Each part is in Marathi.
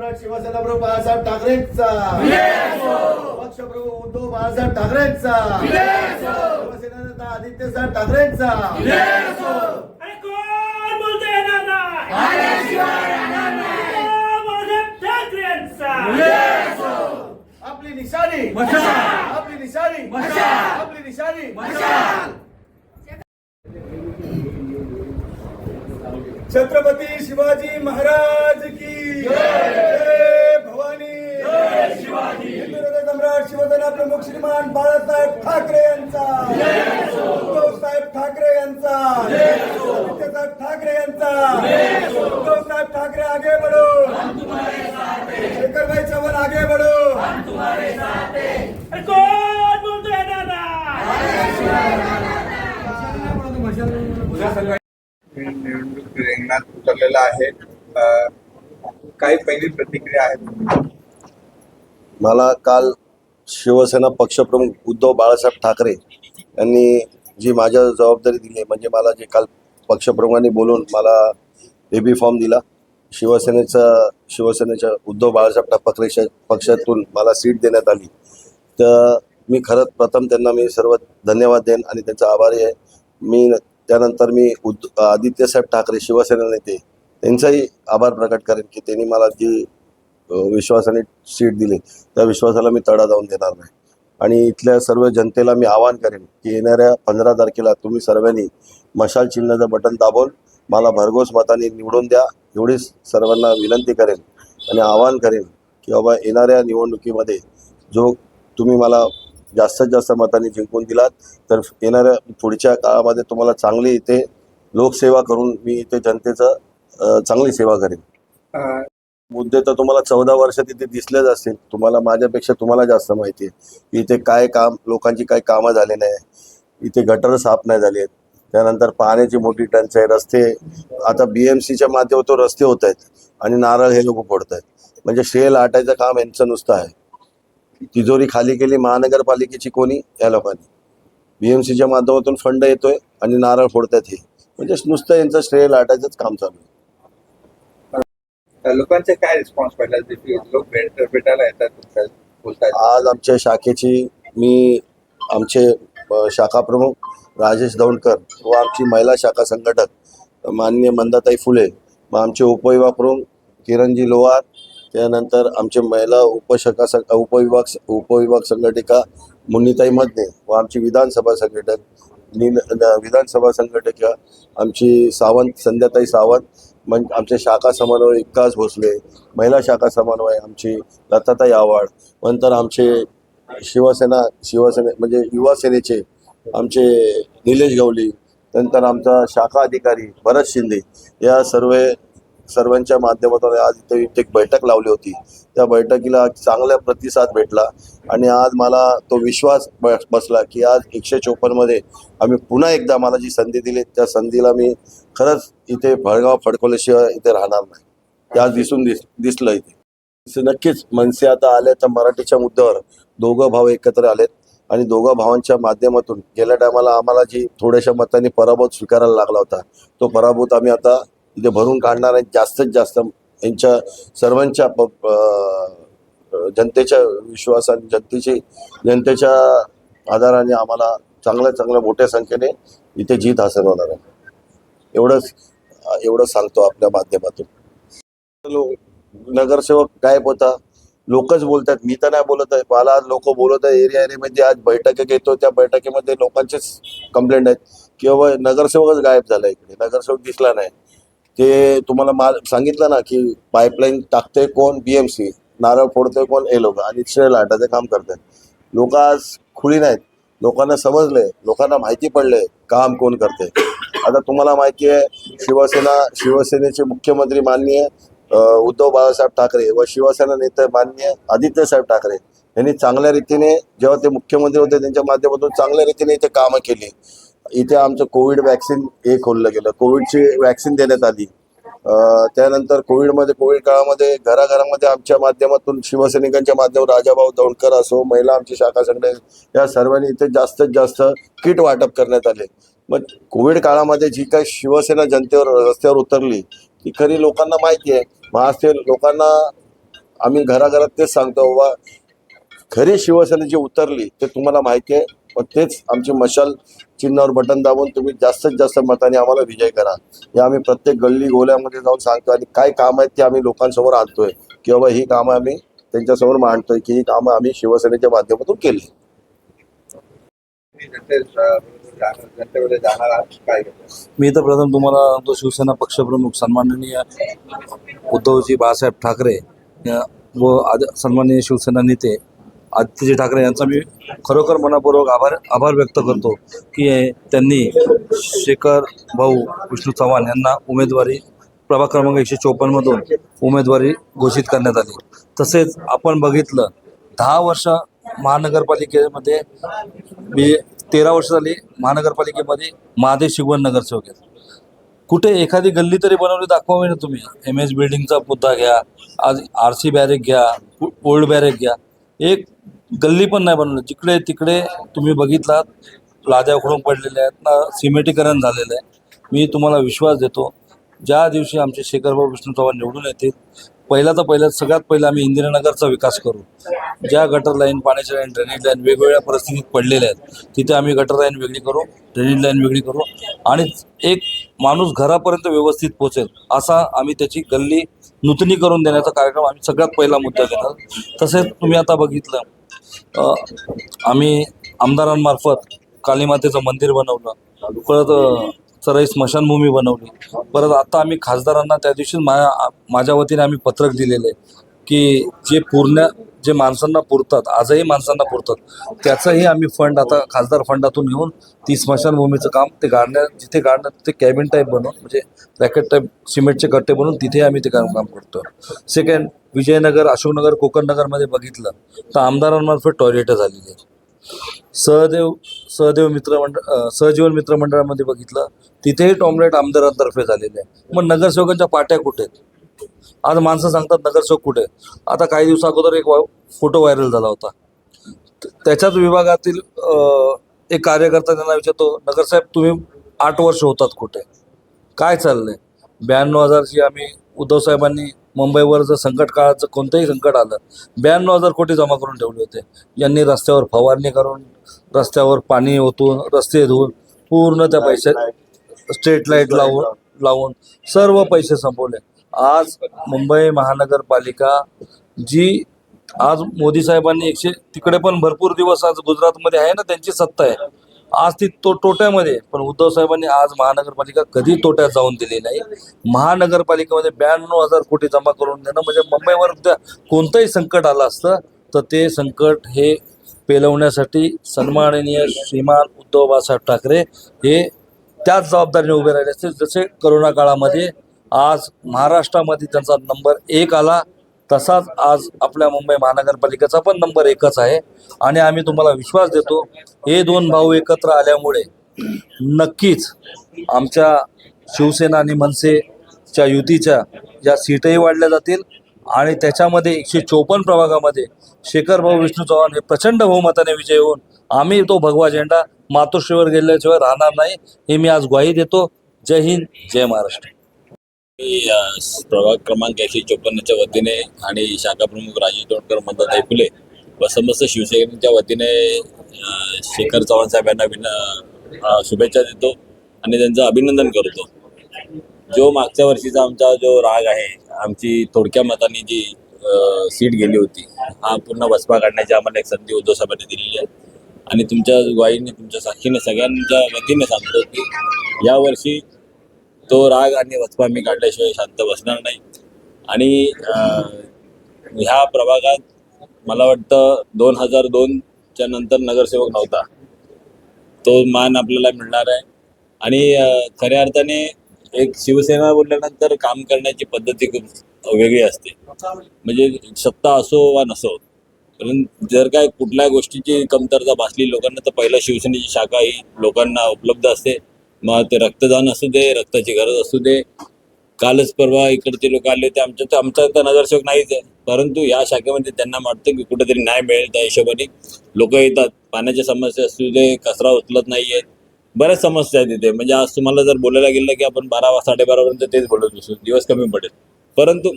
सम्राट शिवसेना प्रमुख बाळासाहेब ठाकरेंचा, पक्षप्रमुख उद्धव बाळासाहेब ठाकरेंचा, शिवसेना नेता आदित्य साहेब ठाकरेंचा। अरे कोण बोलतोय येणार नाही? बाळासाहेब ठाकरेंचा। आपली निशाणी, आपली निशाणी, आपली निशाणी। छत्रपती शिवाजी महाराज की जय। भवानी जय शिवाजी। हिंदू सम्राट शिवसेना प्रमुख श्रीमान बाळासाहेब ठाकरे यांचा, उद्धव साहेब ठाकरे यांचा, आदित्य साहेब ठाकरे यांचा। उद्धव साहेब ठाकरे आगे बढ़ो, शेखर भाई चव्हाण आगे बढ़ो। अरे कोण बोलतोय येणार नाही? निवडणूक रिंगणात उतरलेला आहे। काही पहिली प्रतिक्रिया आहे। मला काल शिवसेना पक्षप्रमुख उद्धव बाळासाहेब ठाकरे यांनी जी माझ्या जबाबदारी दिली, म्हणजे मला जे काल पक्षप्रमुखांनी बोलून मला बेबी फॉर्म दिला, शिवसेनेच्या उद्धव बाळासाहेब ठाकरे पक्षातून मला सीट देण्यात आली, तर मी खरंच प्रथम त्यांना मी सर्व धन्यवाद देईन आणि त्यांचा आभारी आहे। त्यानंतर मी आदित्य साहेब ठाकरे शिवसेना नेते त्यांचाही आभार प्रकट करेन की त्यांनी मला जी विश्वासाने सीट दिली त्या विश्वासाला मी तडा जाऊन देणार नाही। आणि इथल्या सर्व जनतेला मी आवाहन करेन की येणाऱ्या 15 तारखेला तुम्ही सर्वांनी मशाल चिन्हाचं बटन दाबून मला भरघोस मताने निवडून द्या, एवढीच सर्वांना विनंती करेन आणि आवाहन करेन की बाबा येणाऱ्या निवडणुकीमध्ये जो तुम्ही मला जास्तीत जास्त मतांनी जिंकून दिलात तर येणाऱ्या पुढच्या काळामध्ये तुम्हाला चांगली इथे लोकसेवा करून मी इथे जनतेचं चांगली सेवा करेन। मुद्दे तर तुम्हाला 14 वर्ष तिथे दिसलेच असतील, तुम्हाला माझ्यापेक्षा तुम्हाला जास्त माहिती आहे इथे काय काम, लोकांची काय कामं झाले नाही, इथे गटर साफ नाही झाले आहेत, त्यानंतर पाण्याची मोठी टंचाई, रस्ते आता BMCच्या माध्यमातून रस्ते होत आहेत आणि नारळ हे लोक फोडत आहेत, म्हणजे शेल आटायचं काम यांचं नुसतं आहे। तिजोरी खाली केली महानगरपालिकेची कोणी, या लोकांनी BMCच्या माध्यमातून फंड येतोय आणि नारळ फोडतात, हे म्हणजे नुसतं यांचं श्रेय लाटायचंच काम चालू आहे। लोकांचे काय रिस्पॉन्स पडला? लोक भेटायला येतात, बोलतात। आज आमच्या शाखेची मी आमचे शाखा प्रमुख राजेश दौंडकर व आमची महिला शाखा संघटक माननीय मंदाताई फुले व आमचे उपविभाग प्रमुख किरणजी लोहार, त्यानंतर आमचे महिला उपविभाग संघटिका मुन्नीताई मदने व आमची विधानसभा संघटिका आमची सावंत संध्याताई सावंत, म्हणजे आमचे शाखा समन्वय विकास भोसले, महिला शाखा समन्वय आमची लताताई आव्हाड, नंतर आमचे शिवसेने म्हणजे युवा सेनेचे आमचे निलेश गवली, नंतर आमचा शाखा अधिकारी भरत शिंदे, या सर्वांच्या माध्यमातून आज इथे एक बैठक लावली होती। त्या बैठकीला चांगला प्रतिसाद भेटला आणि आज मला तो विश्वास बसला की आज 154 मध्ये आम्ही पुन्हा एकदा मला जी संधी दिली त्या संधीला मी खरंच इथे भडगाव फडकवल्याशिवाय इथे राहणार नाही, ते आज दिसलं इथे। नक्कीच मनसे आता आले तर मराठीच्या मुद्द्यावर दोघं भाऊ एकत्र आलेत आणि दोघं भावांच्या माध्यमातून गेल्या टायमाला आम्हाला जी थोड्याशा मतांनी पराभव स्वीकारायला लागला होता, तो पराभूत आम्ही आता इथे भरून काढणार आहे। जास्तीत जास्त यांच्या सर्वांच्या जनतेच्या विश्वासाने जनतेच्या आधाराने आम्हाला चांगल्या मोठ्या संख्येने इथे जीत हासिल होणार आहे, एवढं सांगतो आपल्या माध्यमातून। नगरसेवक गायब होता, लोकच बोलतात, मी तर नाही बोलत आहे, मला आज लोक बोलत आहे एरियामध्ये। आज बैठक घेतो, त्या बैठकीमध्ये लोकांचेच कंप्लेंट आहेत की बाबा नगरसेवकच गायब झाला, इकडे नगरसेवक दिसला नाही। ते तुम्हाला सांगितलं ना की पाईपलाईन टाकते कोण, BMC, नारळ फोडते कोण, हे लोक, आणि श्रेय लाटाचं काम करतात। लोक आज खुली नाहीत, लोकांना समजले, लोकांना माहिती पडले काम कोण करते। आता तुम्हाला माहिती आहे शिवसेनेचे मुख्यमंत्री माननीय उद्धव बाळासाहेब ठाकरे व शिवसेना नेते माननीय आदित्य साहेब ठाकरे यांनी चांगल्या रीतीने जेव्हा ते मुख्यमंत्री होते त्यांच्या माध्यमातून चांगल्या रीतीने इथे कामं केली। इथे आमचं कोविड वॅक्सिन हे खोललं गेलं, कोविडची वॅक्सिन देण्यात आली। त्यानंतर कोविड काळामध्ये घराघरामध्ये आमच्या माध्यमातून शिवसैनिकांच्या माध्यमातून राजाभाऊ दौंडकर असो, महिला आमची शाखा संघटना, या सर्वांनी इथे जास्तीत जास्त किट वाटप करण्यात आले। मग कोविड काळामध्ये जी काही शिवसेना जनतेवर रस्त्यावर उतरली ती खरी लोकांना माहिती आहे, आज ते लोकांना आम्ही घराघरात तेच सांगतो बाबा, खरी शिवसेना जी उतरली ते तुम्हाला माहिती आहे, पण तेच आमची मशाल चिन्हावर बटन दाबून तुम्ही जास्तीत जास्त मताने आम्हाला विजय करा. हे आम्ही प्रत्येक गल्ली गोल्यामध्ये जाऊन सांगतो आणि काय काम आहेत ते आम्ही लोकांसमोर आणतोय की बाबा ही कामं आम्ही त्यांच्यासमोर मांडतोय की ही कामं आम्ही शिवसेनेच्या माध्यमातून केली. जनतेमध्ये जाणार आहात, काय करणार? मी तर प्रथम तुम्हाला तो शिवसेना पक्षप्रमुख सन्माननीय उद्धवजी बाळासाहेब ठाकरे व सन्माननीय शिवसेना नेते आदित्यजी ठाकरे यांचा मी खरोखर मनापूर्वक आभार व्यक्त करतो की त्यांनी शेखर भाऊ विष्णू चव्हाण यांना उमेदवारी प्रभाग क्रमांक 154 मधून उमेदवारी घोषित करण्यात आली. तसेच आपण बघितलं 10 वर्ष महानगरपालिकेमध्ये मी 13 वर्ष झाली महानगरपालिकेमध्ये महादेव शिगवण नगरसेवक आहेत. कुठे एखादी गल्ली तरी बनवली दाखवावी ना तुम्ही. MS बिल्डिंगचा मुद्दा घ्या, आज RC बॅरेक घ्या, ओल्ड बॅरेक घ्या, एक गल्ली पण नाही बनवली. जिकडे तिकडे तुम्ही बघितलात लाद्या उखडून पडलेल्या आहेत ना, सिमेंटीकरण झालेलं आहे. मी तुम्हाला विश्वास देतो, ज्या दिवशी आमचे शेखरभाऊ विष्णू चव्हाण निवडून येतील, सगळ्यात पहिला आम्ही इंदिरानगरचा विकास करू. ज्या गटर लाईन, पाण्याच्या लाईन, ड्रेनेज लाईन वेगवेगळ्या परिस्थितीत पडलेल्या आहेत, तिथे आम्ही गटर लाईन वेगळी करू, ड्रेनेज लाईन वेगळी करू आणि एक माणूस घरापर्यंत व्यवस्थित पोहोचेल असा आम्ही त्याची गल्ली नूतनीकरण देण्याचा कार्यक्रम आम्ही सगळ्यात पहिला मुद्दा घेणार. तसेच तुम्ही आता बघितलं आम्ही आमदारांमार्फत कालीमातेचं मंदिर बनवलं, परत चराई स्मशानभूमी बनवली, परत आता आम्ही खासदारांना त्या दिवशी माझ्या वतीने आम्ही पत्रक दिलेलं आहे की जे माणसांना पुरतात, आजही माणसांना पुरतात, त्याचंही आम्ही फंड आता खासदार फंडातून घेऊन ती स्मशानभूमीचं काम जिथे गाडण्यात तिथे कॅबिन टाईप बनवून, म्हणजे रॅकेट टाईप सिमेंटचे कट्टे बनवून तिथे आम्ही ते काम करतो. सेकंड, विजयनगर, अशोकनगर, कोकणनगरमध्ये बघितलं तर आमदारांमार्फत टॉयलेटं झालेली आहेत. सहजीवन मित्र मंडळामध्ये बघितलं तिथेही टॉयलेट आमदारांतर्फे झालेले आहे. मग नगरसेवकांच्या पाट्या कुठे आहेत? आज माणसं सांगतात नगरसेवक कुठे. आता काही दिवसा अगोदर एक फोटो व्हायरल झाला होता, त्याच्याच विभागातील एक कार्यकर्ता त्यांना विचारतो, नगरसाहेब तुम्ही 8 वर्ष होतात कुठे, काय चाललंय? 92,000ची आम्ही उद्धव साहेबांनी मुंबईवर जर संकट काळाचं कोणतंही संकट आलं 92,000 कोटी जमा करून ठेवले होते. यांनी रस्त्यावर फवारणी करून, रस्त्यावर पाणी ओतून, रस्ते धुवून पूर्ण त्या पैसे स्ट्रीट लाईट लावून सर्व पैसे संपवले. आज मुंबई महानगरपालिका जी आज मोदी साहेबांनी तिकडे पण भरपूर दिवस आज गुजरातमध्ये आहे ना त्यांची सत्ता आहे, आज ती तोट्यामध्ये, पण उद्धव साहेबांनी आज महानगरपालिका कधी तोट्यात जाऊन दिली नाही. महानगरपालिकेमध्ये 92,000 कोटी जमा करून देणं म्हणजे मुंबईवर कोणतंही संकट आलं असतं तर ते संकट हे पेलवण्यासाठी सन्माननीय श्रीमान उद्धव बाळासाहेब ठाकरे हे त्याच जबाबदारीने उभे राहिले असते. जसे करोना काळामध्ये आज महाराष्ट्रामध्ये त्यांचा नंबर 1 आला, तसाच आज आपल्या मुंबई महानगरपालिकेचा पण नंबर 1च आहे. आणि आम्ही तुम्हाला विश्वास देतो, हे 2 भाऊ एकत्र आल्यामुळे नक्कीच आमच्या शिवसेना आणि मनसेच्या युतीच्या ज्या सीटही वाढल्या जातील आणि त्याच्यामध्ये 154 प्रभागामध्ये शेखर भाऊ विष्णू चव्हाण हे प्रचंड बहुमताने विजय होऊन आम्ही तो भगवा झेंडा मातोश्रीवर गेल्याशिवाय राहणार नाही, हे मी आज ग्वाही देतो. जय हिंद, जय महाराष्ट्र. मी प्रभाग क्रमांक 154च्या वतीने आणि शाखा प्रमुख राजेश तोडकर, मंदाताई फुले व समस्त शिवसेनेच्या वतीने शेखर चव्हाण साहेब यांना शुभेच्छा देतो आणि त्यांचं अभिनंदन करतो. जो मागच्या वर्षीचा आमचा जो राग आहे, आमची थोडक्या मताने जी सीट गेली होती, हा पूर्ण वचपा काढण्याची आम्हाला एक संधी उद्धव साहेबांनी दिलेली आहे. आणि तुमच्या ग्वाहीने, तुमच्या साक्षीने सगळ्यांच्या वतीने सांगतो की यावर्षी तो राग आणि वचपा मी काढल्याशिवाय शांत बसणार नाही. आणि ह्या प्रभागात मला वाटतं 2002च्या नंतर नगरसेवक नव्हता, तो मान आपल्याला मिळणार आहे. आणि खऱ्या अर्थाने एक शिवसेना बोलल्यानंतर काम करण्याची पद्धती खूप वेगळी असते. म्हणजे सत्ता असो वा नसो, परंतु जर काय कुठल्या गोष्टीची कमतरता भासली लोकांना तर पहिला शिवसेनेची शाखा ही लोकांना उपलब्ध असते. मग ते रक्तदान असू दे, रक्ताची गरज असू दे. कालच परवा इकडचे लोक आले होते, आमचा तर नगरसेवक नाहीच आहे, परंतु या शाखेमध्ये त्यांना वाटतं की कुठेतरी न्याय मिळेल. त्या हिशोबाने लोक येतात. पाण्याच्या समस्या असू दे, कचरा उचलत नाही आहेत, बऱ्याच समस्या आहेत तिथे. म्हणजे आज तुम्हाला जर बोलायला गेलं की आपण 12-12:30 तेच बोलत बसू, दिवस कमी पडेल. परंतु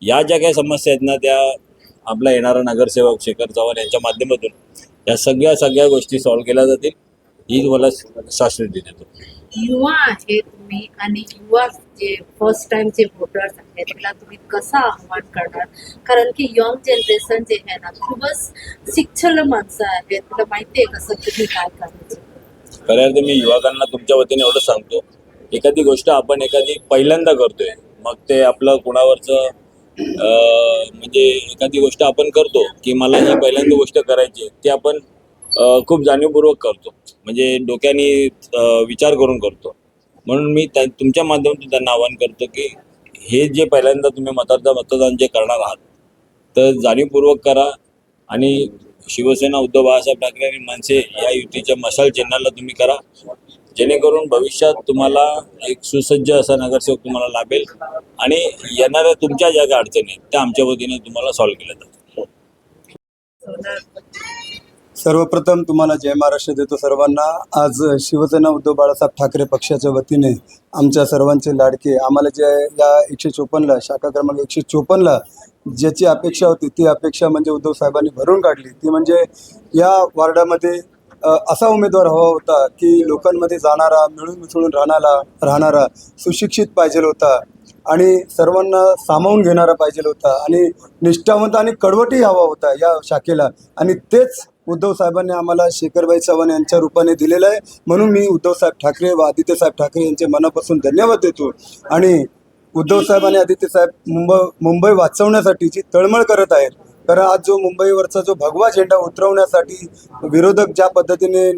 या ज्या काही समस्या आहेत ना त्या आपला येणारा नगरसेवक शेखर चव्हाण यांच्या माध्यमातून या सगळ्या गोष्टी सॉल्व्ह केल्या जातील ही तुम्हाला शाश्वती देतो. युवा आहे तुम्ही आणि युवा जे फर्स्ट टाइम जे वोटर्स आहेत त्याला तुम्ही कसं आव्हान करणार, कारण की यंग जनरेशन जे आहे ना खूपच शिक्षण माणसं आहेत, तुला माहिती आहे कसं तुम्ही काय करायचं. खऱ्या अर्थी मी युवकांना तुमच्या वतीने एवढं सांगतो, एखादी गोष्ट आपण पहिल्यांदा करतोय, मग ते आपलं कुणावरचं म्हणजे एखादी गोष्ट आपण करतो की मला ही पहिल्यांदा गोष्ट करायची ती आपण खूप जाणीवपूर्वक करतो, म्हणजे डोक्याने विचार करून करतो. म्हणून मी तुमच्या माध्यमातून त्यांना आवाहन करतो की हे जे पहिल्यांदा तुम्ही मतदान जे करणार आहात तर जाणीवपूर्वक करा आणि शिवसेना उद्धव बाळासाहेब ठाकरे आणि मनसे या युतीच्या मशाल चिन्हाला तुम्ही करा, जेणेकरून भविष्यात तुम्हाला एक सुसज्ज असा नगरसेवक तुम्हाला लाभेल आणि येणाऱ्या तुमच्या ज्या काही अडचणी आहेत त्या आमच्या वतीने तुम्हाला सॉल्व्ह केल्या जातील. सर्वप्रथम तुम्हाला जय महाराष्ट्र देतो सर्वांना. आज शिवसेना उद्धव बाळासाहेब ठाकरे पक्षाच्या वतीने आमच्या सर्वांचे लाडके आम्हाला जे या 154ला शाखा क्रमांक 154ला ज्याची अपेक्षा होती ती अपेक्षा म्हणजे उद्धव साहेबांनी भरून काढली. ती म्हणजे या वार्डामध्ये असा उमेदवार हवा होता की लोकांमध्ये जाणारा, मिळून मिसळून राहणारा, सुशिक्षित पाहिजे होता आणि सर्वांना सामावून घेणारा पाहिजे होता आणि निष्ठावंत आणि कडवटही हवा होता या शाखेला. आणि तेच उद्धव साहेबांनी आम्हाला शेखरभाई चव्हाण यांच्या रूपाने दिलेलं आहे. म्हणून मी उद्धव साहेब ठाकरे व आदित्यसाहेब ठाकरे यांचे मनापासून धन्यवाद देतो. आणि उद्धव साहेब आणि आदित्यसाहेब मुंबई वाचवण्यासाठी जी तळमळ करत आहेत, कारण आज जो मुंबईवरचा जो भगवा झेंडा उतरवण्यासाठी विरोधक ज्या पद्धतीने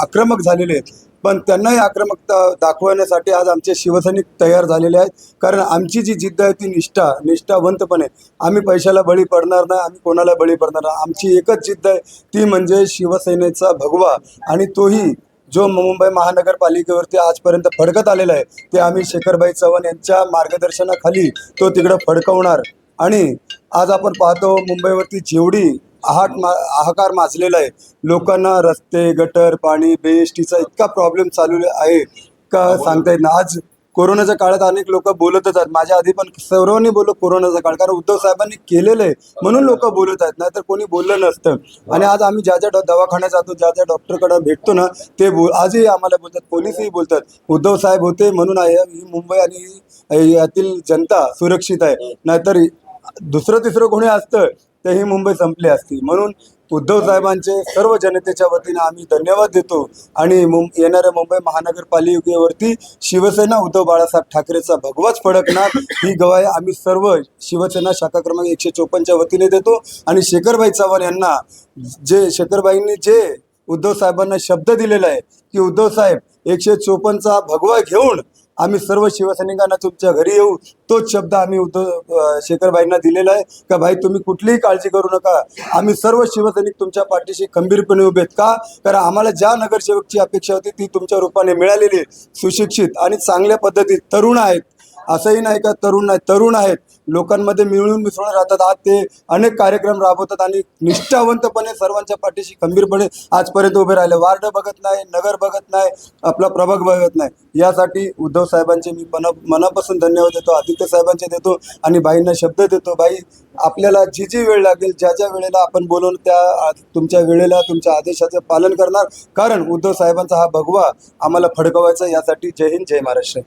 आक्रमक झालेले आहेत, पण त्यांनाही आक्रमकता दाखवण्यासाठी आज आमचे शिवसैनिक तयार झालेले आहेत. कारण आमची जी जिद्द आहे ती निष्ठावंतपणे, आम्ही पैशाला बळी पडणार नाही, आम्ही कोणाला बळी पडणार नाही. आमची एकच जिद्द आहे ती म्हणजे शिवसेनेचा भगवा, आणि तोही जो मुंबई महानगरपालिकेवरती आजपर्यंत फडकत आलेला आहे ते आम्ही शेखरभाई चव्हाण यांच्या मार्गदर्शनाखाली तो तिकडं फडकवणार. आणि आज आपण पाहतो मुंबईवरती जेवढी हाहाकार माजलेला आहे, लोकांना रस्ते, गटर, पाणी, बेएसटीचा इतका प्रॉब्लेम चालू आहे का सांगता येत नाही. आज कोरोनाच्या काळात अनेक लोक बोलतच आहेत, माझ्या आधी पण सर्वांनी बोललो कोरोनाचा काळ, कारण उद्धव साहेबांनी केलेलं आहे म्हणून लोक बोलत आहेत, नाहीतर कोणी बोललं नसतं. आणि आज आम्ही ज्या दवाखान्यात जातो, ज्या डॉक्टरकडे भेटतो ना, ते आजही आम्हाला बोलतात, पोलीसही बोलतात उद्धव साहेब होते म्हणून ही मुंबई आणि यातील जनता सुरक्षित आहे, नाहीतर दुसरं तिसरं कोणी असतं तर ही मुंबई संपली असती. म्हणून उद्धव साहेबांचे सर्व जनतेच्या वतीने आम्ही धन्यवाद देतो. आणि येणाऱ्या मुंबई महानगरपालिकेवरती शिवसेना उद्धव बाळासाहेब ठाकरेचा भगवाच फडकणार ही ग्वाही आम्ही सर्व शिवसेना शाखा क्रमांक 154च्या वतीने देतो. आणि शेखरभाई चव्हाण यांना शेखरभाईंनी जे उद्धव साहेबांना शब्द दिलेला आहे की उद्धव साहेब 154चा भगवा घेऊन आम्ही सर्व शिवसैनिकांना तुमच्या घरी येऊ, तोच शब्द आम्ही शेखरभाईंना दिलेला आहे का भाई तुम्ही कुठलीही काळजी करू नका, आम्ही सर्व शिवसैनिक तुमच्या पाठीशी खंबीरपणे उभे आहेत. का? कारण आम्हाला ज्या नगरसेवकची अपेक्षा होती ती तुमच्या रूपाने मिळालेली आहे. सुशिक्षित आणि चांगल्या पद्धतीत तरुण आहेत, असंही नाही का तरुण आहेत, लोकांमध्ये मिळून मिसळून राहतात. आज ते अनेक कार्यक्रम राबवतात आणि निष्ठावंतपणे सर्वांच्या पाठीशी खंबीरपणे आजपर्यंत उभे राहिले. वार्ड बघत नाही, नगर बघत नाही, आपला प्रभाग बघत नाही. यासाठी उद्धव साहेबांचे मी मनापासून धन्यवाद देतो, आदित्य साहेबांचे देतो आणि बाईंना शब्द देतो, बाई आपल्याला जी वेळ लागेल, ज्या वेळेला आपण बोलवून त्या तुमच्या वेळेला तुमच्या आदेशाचं पालन करणार, कारण उद्धव साहेबांचा हा भगवा आम्हाला फडकवायचा. यासाठी जय हिंद, जय महाराष्ट्र.